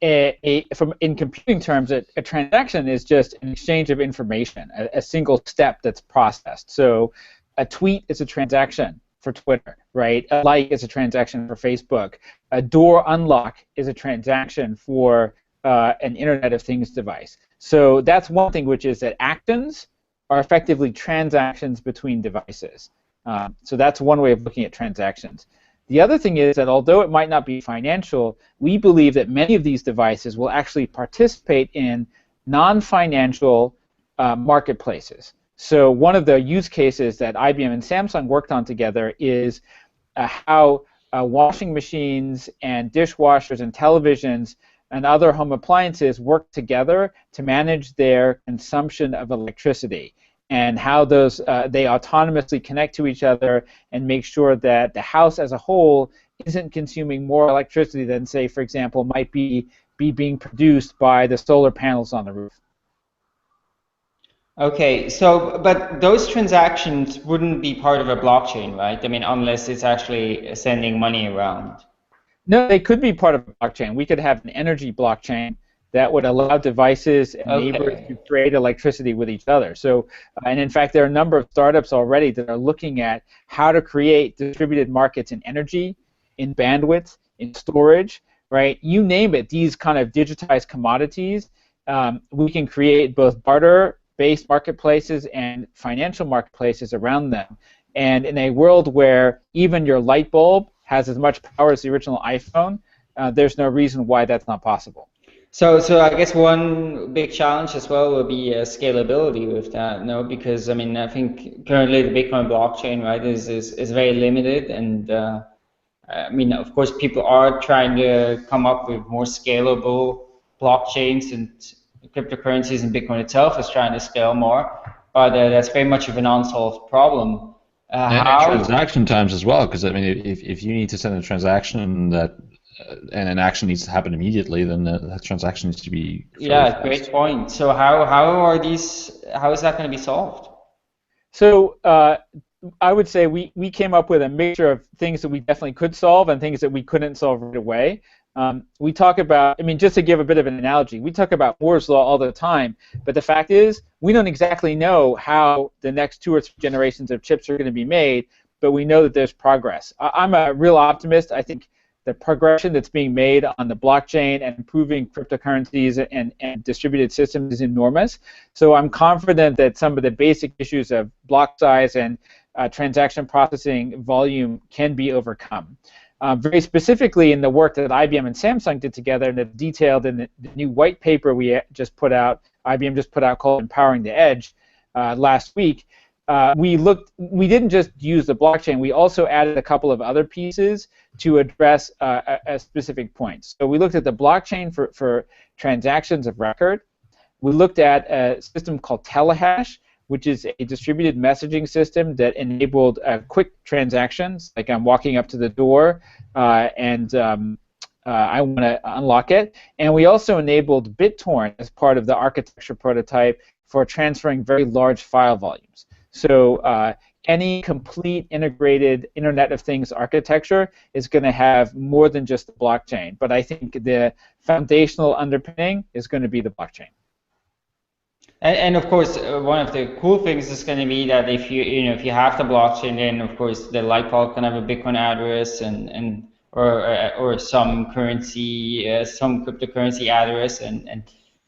Speaker 3: in computing terms, a transaction is just an exchange of information, a single step that's processed. So a tweet is a transaction for Twitter, right? A like is a transaction for Facebook. A door unlock is a transaction for an Internet of Things device. So that's one thing, which is that actions are effectively transactions between devices. So that's one way of looking at transactions. The other thing is that although it might not be financial, we believe that many of these devices will actually participate in non-financial marketplaces. So one of the use cases that IBM and Samsung worked on together is how washing machines and dishwashers and televisions and other home appliances work together to manage their consumption of electricity, and how those they autonomously connect to each other and make sure that the house as a whole isn't consuming more electricity than, say, for example, might be being produced by the solar panels on the roof.
Speaker 2: Okay, so but those transactions wouldn't be part of a blockchain, right? Unless it's actually sending money around.
Speaker 3: No, they could be part of a blockchain. We could have an energy blockchain that would allow devices and neighbors to trade electricity with each other. So, and in fact, there are a number of startups already that are looking at how to create distributed markets in energy, in bandwidth, in storage, right? You name it, these kind of digitized commodities, we can create both barter-based marketplaces and financial marketplaces around them. And in a world where even your light bulb has as much power as the original iPhone, there's no reason why that's not possible.
Speaker 2: So I guess one big challenge as well will be scalability with that, no? Because I think currently the Bitcoin blockchain, right, is very limited, and of course people are trying to come up with more scalable blockchains, and cryptocurrencies, and Bitcoin itself is trying to scale more, but that's very much of an unsolved problem.
Speaker 1: And
Speaker 2: How?
Speaker 1: transaction times as well, because I mean, if you need to send a transaction that and an action needs to happen immediately, then that transaction needs to be fairly
Speaker 2: Yeah, great
Speaker 1: fast.
Speaker 2: point. So how is that going to be solved?
Speaker 3: So I would say we came up with a mixture of things that we definitely could solve and things that we couldn't solve right away. We talk about, I mean, just to give a bit of an analogy, we talk about Moore's law all the time, but the fact is we don't exactly know how the next 2 or 3 generations of chips are going to be made, but we know that there's progress. I'm a real optimist. I think the progression that's being made on the blockchain and improving cryptocurrencies and distributed systems is enormous. So I'm confident that some of the basic issues of block size and transaction processing volume can be overcome. Very specifically in the work that IBM and Samsung did together and that's detailed in the new white paper we just put out, IBM just put out called Empowering the Edge last week, we didn't just use the blockchain, we also added a couple of other pieces to address a specific points. So we looked at the blockchain for transactions of record. We looked at a system called Telehash, which is a distributed messaging system that enabled quick transactions, like I'm walking up to the door and I want to unlock it. And we also enabled BitTorrent as part of the architecture prototype for transferring very large file volumes. So any complete integrated Internet of Things architecture is going to have more than just the blockchain. But I think the foundational underpinning is going to be the blockchain.
Speaker 2: And of course, one of the cool things is going to be that if if you have the blockchain, then of course the light bulb can have a Bitcoin address or some currency, some cryptocurrency address and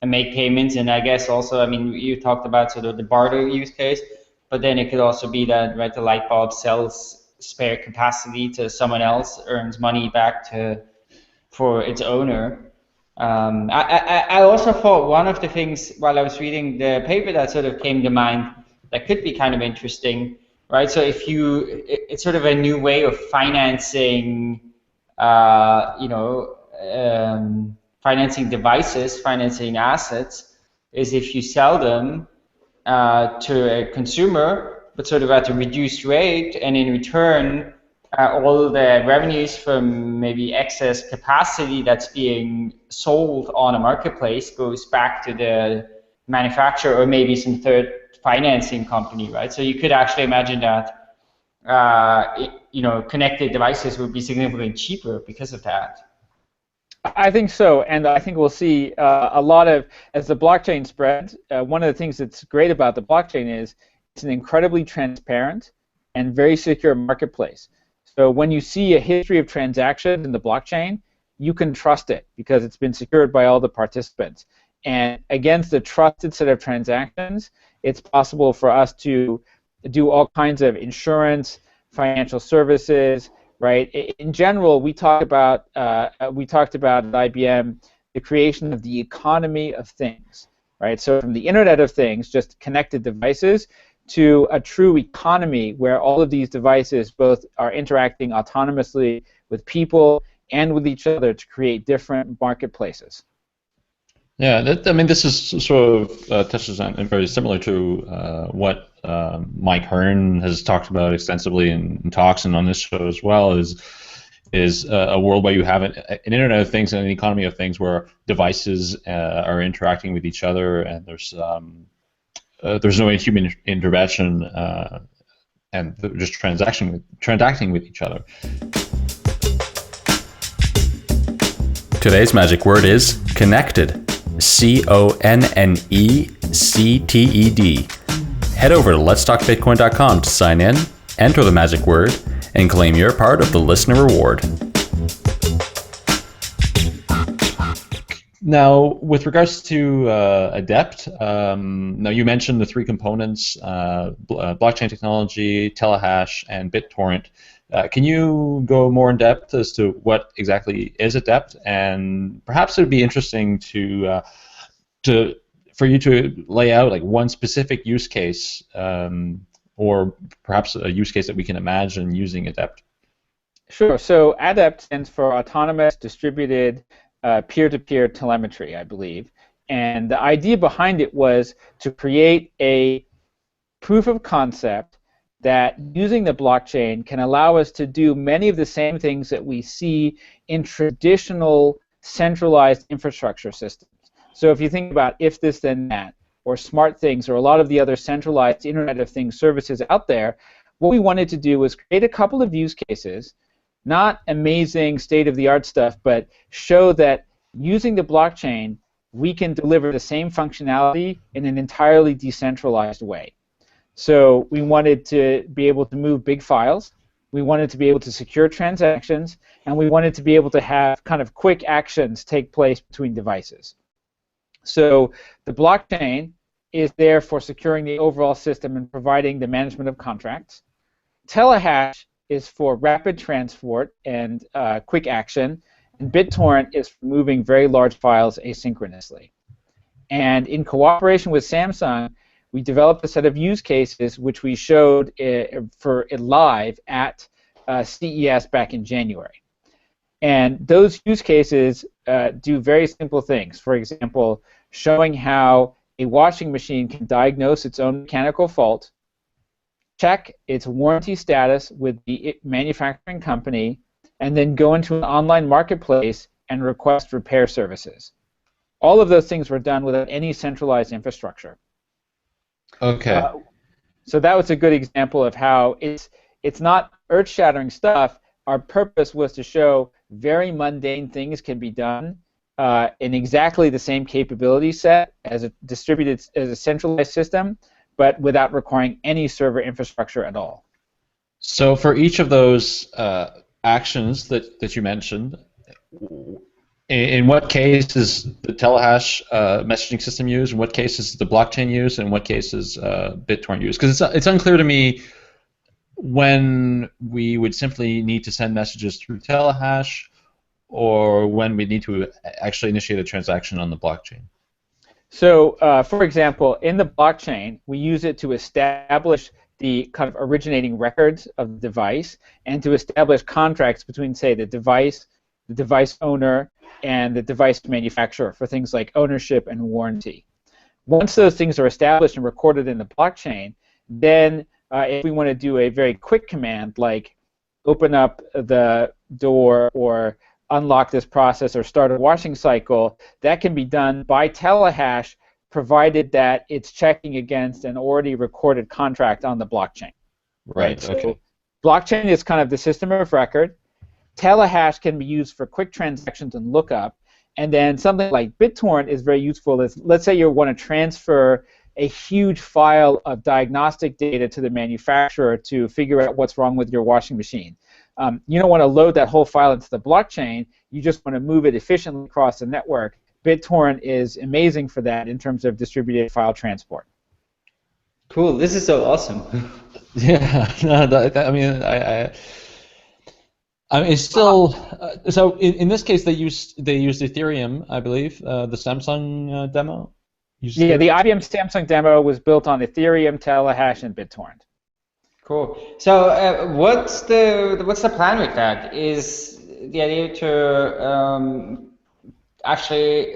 Speaker 2: make payments. And I guess also, I mean, you talked about sort of the barter use case, but then it could also be that the light bulb sells spare capacity to someone else, earns money back for its owner. I also thought one of the things while I was reading the paper that sort of came to mind that could be kind of interesting, right? So it's sort of a new way of financing, financing devices, financing assets, is if you sell them to a consumer, but sort of at a reduced rate, and in return, all the revenues from maybe excess capacity that's being sold on a marketplace goes back to the manufacturer or maybe some third financing company, right? So you could actually imagine that connected devices would be significantly cheaper because of that.
Speaker 3: I think so, and I think we'll see a lot of, as the blockchain spreads, one of the things that's great about the blockchain is it's an incredibly transparent and very secure marketplace. So when you see a history of transactions in the blockchain, you can trust it because it's been secured by all the participants. And against the trusted set of transactions, it's possible for us to do all kinds of insurance, financial services, right? In general, we talked about at IBM the creation of the economy of things, right? So from the Internet of Things, just connected devices, to a true economy where all of these devices both are interacting autonomously with people and with each other to create different marketplaces.
Speaker 1: Yeah, I mean, this is sort of touches on and very similar to what Mike Hearn has talked about extensively in talks and on this show as well. Is a world where you have an Internet of Things and an economy of things where devices are interacting with each other, and there's no human intervention, and they're just transacting with each other.
Speaker 4: Today's magic word is connected. CONNECTED. Head over to letstalkbitcoin.com to sign in, enter the magic word, and claim your part of the listener reward.
Speaker 1: Now, with regards to Adept, now you mentioned the 3 components, blockchain technology, Telehash, and BitTorrent. Can you go more in depth as to what exactly is Adept? And perhaps it would be interesting for you to lay out like one specific use case, or perhaps a use case that we can imagine using Adept.
Speaker 3: Sure. So Adept stands for Autonomous Distributed Peer-to-Peer Telemetry, I believe. And the idea behind it was to create a proof of concept that using the blockchain can allow us to do many of the same things that we see in traditional centralized infrastructure systems. So if you think about if this then that, or smart things, or a lot of the other centralized Internet of Things services out there, what we wanted to do was create a couple of use cases, not amazing state-of-the-art stuff, but show that using the blockchain, we can deliver the same functionality in an entirely decentralized way. So we wanted to be able to move big files, we wanted to be able to secure transactions, and we wanted to be able to have kind of quick actions take place between devices. So the blockchain is there for securing the overall system and providing the management of contracts. Telehash is for rapid transport and quick action, and BitTorrent is for moving very large files asynchronously. And in cooperation with Samsung, we developed a set of use cases which we showed for live at CES back in January. And those use cases do very simple things. For example, showing how a washing machine can diagnose its own mechanical fault, check its warranty status with the manufacturing company, and then go into an online marketplace and request repair services. All of those things were done without any centralized infrastructure.
Speaker 1: Okay.
Speaker 3: So that was a good example of how it's not earth-shattering stuff. Our purpose was to show very mundane things can be done in exactly the same capability set as a centralized system, but without requiring any server infrastructure at all.
Speaker 1: So for each of those actions that you mentioned, in what case is the Telehash messaging system used? In what case is the blockchain used? And in what case is BitTorrent used? Because it's unclear to me when we would simply need to send messages through Telehash, or when we need to actually initiate a transaction on the blockchain.
Speaker 3: So, for example, in the blockchain, we use it to establish the kind of originating records of the device and to establish contracts between, say, the device owner, and the device manufacturer for things like ownership and warranty. Once those things are established and recorded in the blockchain, then if we want to do a very quick command like open up the door or unlock this process or start a washing cycle, that can be done by Telehash, provided that it's checking against an already recorded contract on the blockchain.
Speaker 1: Right. Okay.
Speaker 3: So blockchain is kind of the system of record. Telehash can be used for quick transactions and lookup, and then something like BitTorrent is very useful. Let's say you want to transfer a huge file of diagnostic data to the manufacturer to figure out what's wrong with your washing machine. You don't want to load that whole file into the blockchain. You just want to move it efficiently across the network. BitTorrent is amazing for that in terms of distributed file transport.
Speaker 2: Cool. This is so awesome.
Speaker 1: Yeah. I mean, it's still so. In this case, they used Ethereum, I believe. The Samsung demo.
Speaker 3: Yeah, the IBM Samsung demo was built on Ethereum, Telehash, and BitTorrent.
Speaker 2: Cool. So, what's the plan with that? Is the idea to actually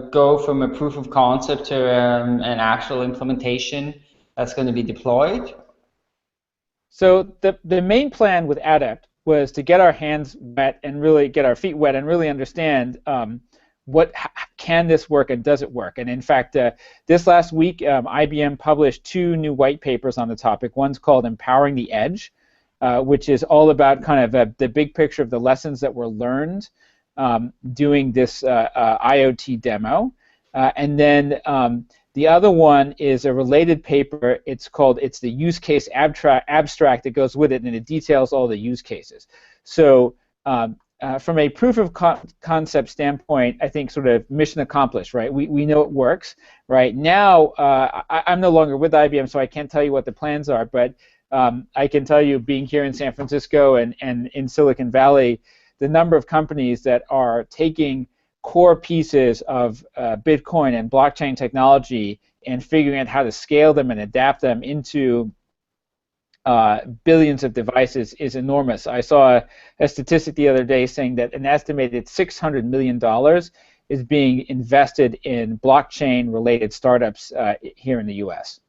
Speaker 2: go from a proof of concept to an actual implementation that's going to be deployed?
Speaker 3: So the main plan with Adept was to get our hands wet and really get our feet wet and really understand can this work and does it work. And in fact, this last week, IBM published 2 new white papers on the topic. One's called Empowering the Edge, which is all about kind of the big picture of the lessons that were learned doing this IoT demo. And then the other one is a related paper. It's the use case abstract that goes with it, and it details all the use cases. So from a proof of concept standpoint, I think sort of mission accomplished, right? We know it works, right? Now, I'm no longer with IBM, so I can't tell you what the plans are, but I can tell you, being here in San Francisco and in Silicon Valley, the number of companies that are taking core pieces of Bitcoin and blockchain technology and figuring out how to scale them and adapt them into billions of devices is enormous. I saw a statistic the other day saying that an estimated $600 million is being invested in blockchain-related startups here in the U.S.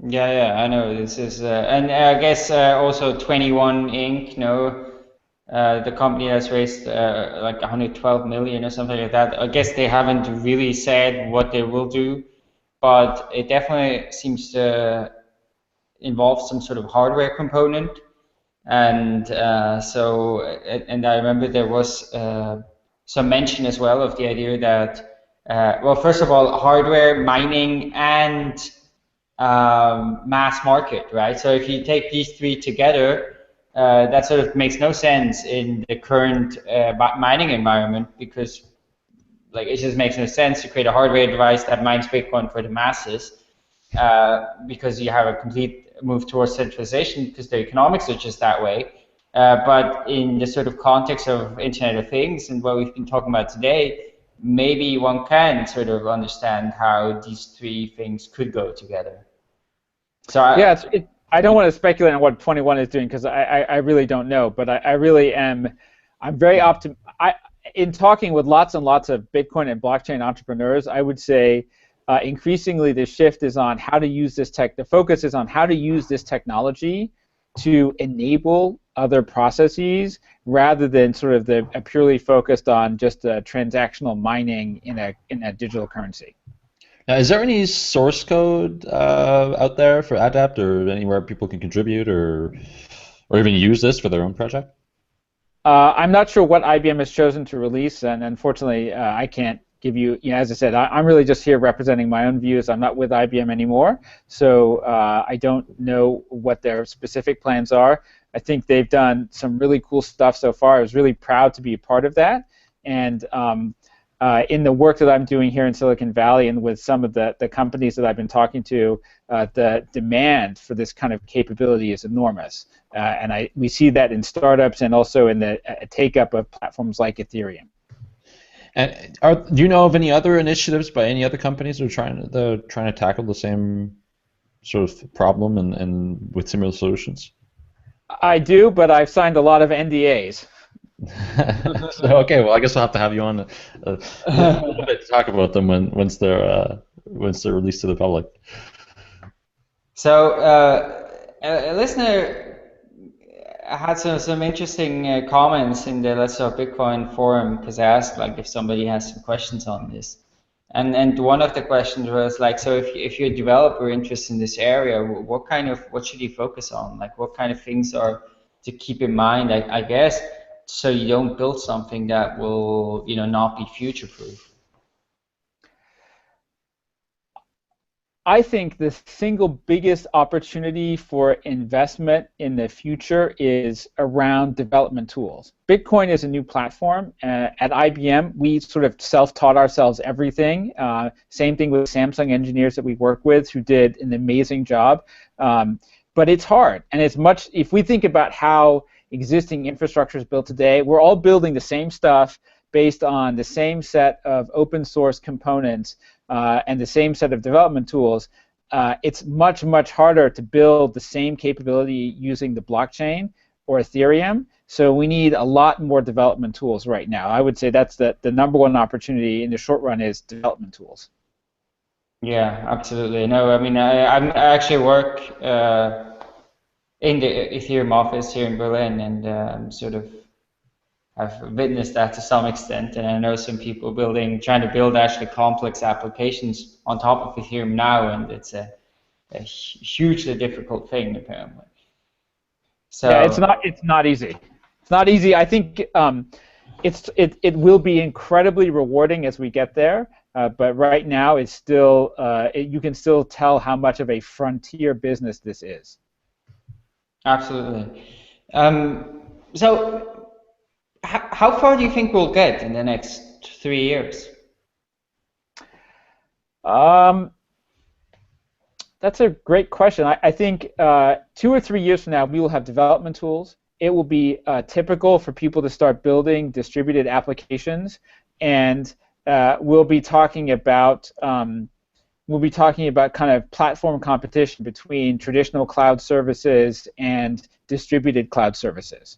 Speaker 2: Yeah, I know this is, and I guess also 21 Inc. No, the company that's raised like 112 million or something like that. I guess they haven't really said what they will do, but it definitely seems to involve some sort of hardware component. And and I remember there was some mention as well of the idea that, well, first of all, hardware, mining, and mass market, right? So if you take these three together, that sort of makes no sense in the current mining environment, because like it just makes no sense to create a hardware device that mines Bitcoin for the masses, because you have a complete move towards centralization because the economics are just that way. But in the sort of context of Internet of Things and what we've been talking about today, maybe one can sort of understand how these three things could go together. So
Speaker 3: Yeah, I don't want to speculate on what 21 is doing because I really don't know, but I really am. I'm very in talking with lots and lots of Bitcoin and blockchain entrepreneurs, I would say increasingly the shift is on how to use this tech. The focus is on how to use this technology to enable other processes rather than sort of the purely focused on just transactional mining in a digital currency.
Speaker 1: Now, is there any source code out there for Adapt, or anywhere people can contribute or even use this for their own project?
Speaker 3: I'm not sure what IBM has chosen to release, and unfortunately, I can't give you. As I said, I'm really just here representing my own views. I'm not with IBM anymore, so I don't know what their specific plans are. I think they've done some really cool stuff so far. I was really proud to be a part of that, and in the work that I'm doing here in Silicon Valley and with some of the companies that I've been talking to, the demand for this kind of capability is enormous. And we see that in startups and also in the take-up of platforms like Ethereum.
Speaker 1: And do you know of any other initiatives by any other companies that are trying to tackle the same sort of problem and with similar solutions?
Speaker 3: I do, but I've signed a lot of NDAs.
Speaker 1: So, okay, well, I guess I'll have to have you on a little bit to talk about them once they're released to the public.
Speaker 2: So a listener had some interesting comments in the Let's Talk Bitcoin forum, because I asked like if somebody has some questions on this, and one of the questions was like, so if you're a developer interested in this area, what should you focus on? Like what kind of things are to keep in mind? I guess so you don't build something that will not be future proof.
Speaker 3: I think the single biggest opportunity for investment in the future is around development tools. Bitcoin is a new platform. At IBM, we sort of self-taught ourselves everything. Same thing with Samsung engineers that we work with who did an amazing job. But it's hard, and it's much. If we think about how existing infrastructure is built today, we're all building the same stuff based on the same set of open source components and the same set of development tools. It's much, much harder to build the same capability using the blockchain or Ethereum. So we need a lot more development tools right now. I would say that's the number one opportunity in the short run is development tools.
Speaker 2: Yeah, absolutely. No, I mean, I actually work in the Ethereum office here in Berlin, and sort of I've witnessed that to some extent, and I know some people trying to build actually complex applications on top of Ethereum now, and it's a hugely difficult thing apparently. So
Speaker 3: yeah, it's not easy. It's not easy. I think it will be incredibly rewarding as we get there, but right now it's still you can still tell how much of a frontier business this is.
Speaker 2: Absolutely. So how far do you think we'll get in the next 3 years?
Speaker 3: That's a great question. I think 2 or 3 years from now, we will have development tools. It will be typical for people to start building distributed applications, and we'll be talking about kind of platform competition between traditional cloud services and distributed cloud services.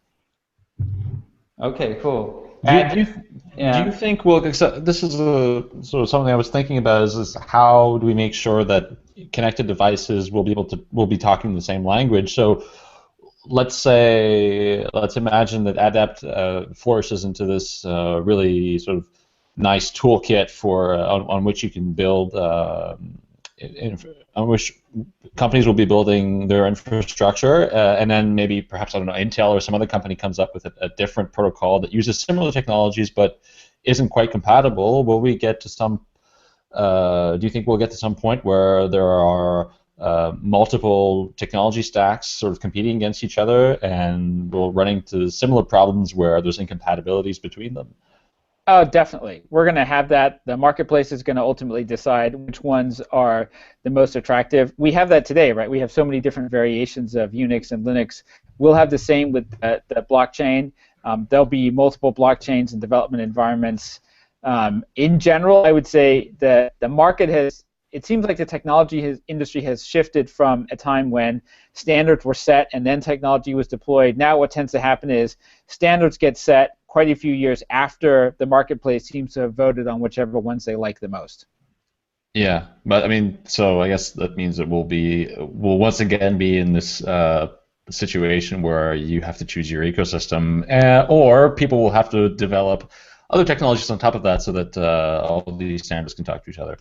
Speaker 2: Okay, cool.
Speaker 1: Do you think, well, so this is sort of something I was thinking about, is how do we make sure that connected devices will be talking the same language. So let's imagine that Adept flourishes into this really sort of nice toolkit for on which you can build, on which companies will be building their infrastructure, and then maybe perhaps, I don't know, Intel or some other company comes up with a different protocol that uses similar technologies but isn't quite compatible. Will we get to some? Do you think we'll get to some point where there are multiple technology stacks sort of competing against each other, and we'll run into similar problems where there's incompatibilities between them?
Speaker 3: Oh, definitely. We're going to have that. The marketplace is going to ultimately decide which ones are the most attractive. We have that today, right? We have so many different variations of Unix and Linux. We'll have the same with the blockchain. There'll be multiple blockchains and development environments. In general, I would say that the market has, it seems like the technology industry has shifted from a time when standards were set and then technology was deployed. Now what tends to happen is standards get set quite a few years after the marketplace seems to have voted on whichever ones they like the most.
Speaker 1: Yeah, but I mean, so I guess that means that we'll once again be in this situation where you have to choose your ecosystem, or people will have to develop other technologies on top of that so that all of these standards can talk to each other.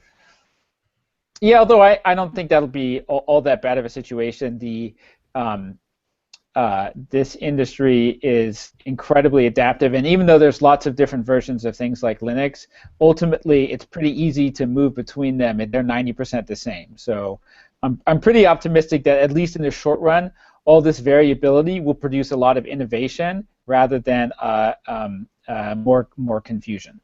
Speaker 3: Yeah, although I don't think that'll be all that bad of a situation. This industry is incredibly adaptive, and even though there's lots of different versions of things like Linux, ultimately it's pretty easy to move between them, and they're 90% the same. So I'm pretty optimistic that at least in the short run, all this variability will produce a lot of innovation rather than more confusion.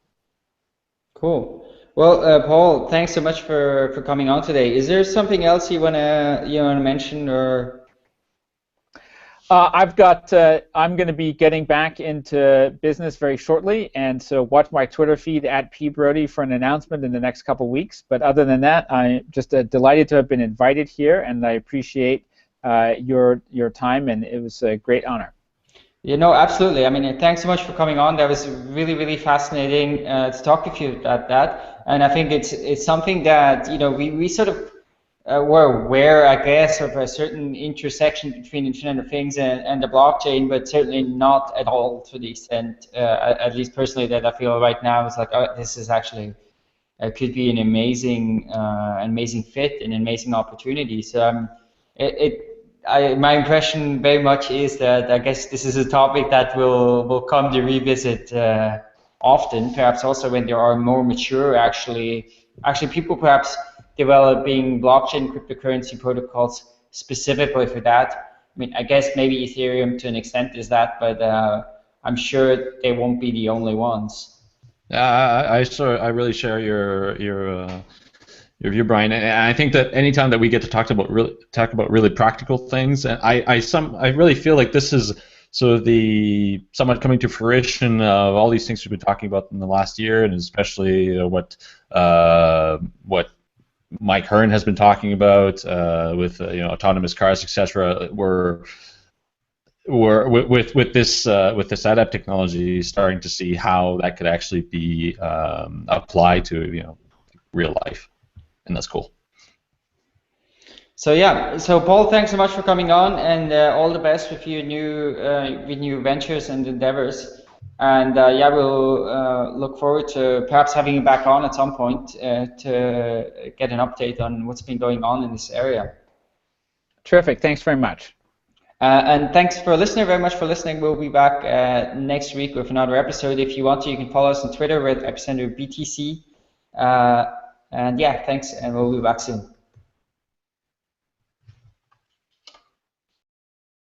Speaker 2: Cool. Well, Paul, thanks so much for coming on today. Is there something else you wanna mention, or?
Speaker 3: I'm going to be getting back into business very shortly, and so watch my Twitter feed at pbrody for an announcement in the next couple weeks. But other than that, I'm just delighted to have been invited here, and I appreciate your time, and it was a great honor.
Speaker 2: Yeah, no, absolutely. I mean, thanks so much for coming on. That was really, really fascinating to talk with you about that. And I think it's something that we sort of were aware, I guess, of a certain intersection between Internet of Things and the blockchain, but certainly not at all to the extent, at least personally, that I feel right now is like, oh, this is actually could be an amazing fit, an amazing opportunity. So my impression very much is that I guess this is a topic that will come to revisit often, perhaps also when there are more mature actually people perhaps developing blockchain cryptocurrency protocols specifically for that. I mean, I guess maybe Ethereum to an extent is that, but I'm sure they won't be the only ones.
Speaker 1: I really share your view, Brian, and I think that anytime that we get to talk about really practical things, and I really feel like this is sort of the somewhat coming to fruition of all these things we've been talking about in the last year, and especially what Mike Hearn has been talking about with autonomous cars, etc. We're with this Adept technology starting to see how that could actually be applied to real life, and that's cool.
Speaker 2: So yeah, so Paul, thanks so much for coming on, and all the best with your new ventures and endeavors. And yeah, we'll look forward to perhaps having you back on at some point to get an update on what's been going on in this area.
Speaker 3: Terrific. Thanks very much.
Speaker 2: And thanks for listening very much for listening. We'll be back next week with another episode. If you want to, you can follow us on Twitter with @BTC. And yeah, thanks, and we'll be back soon.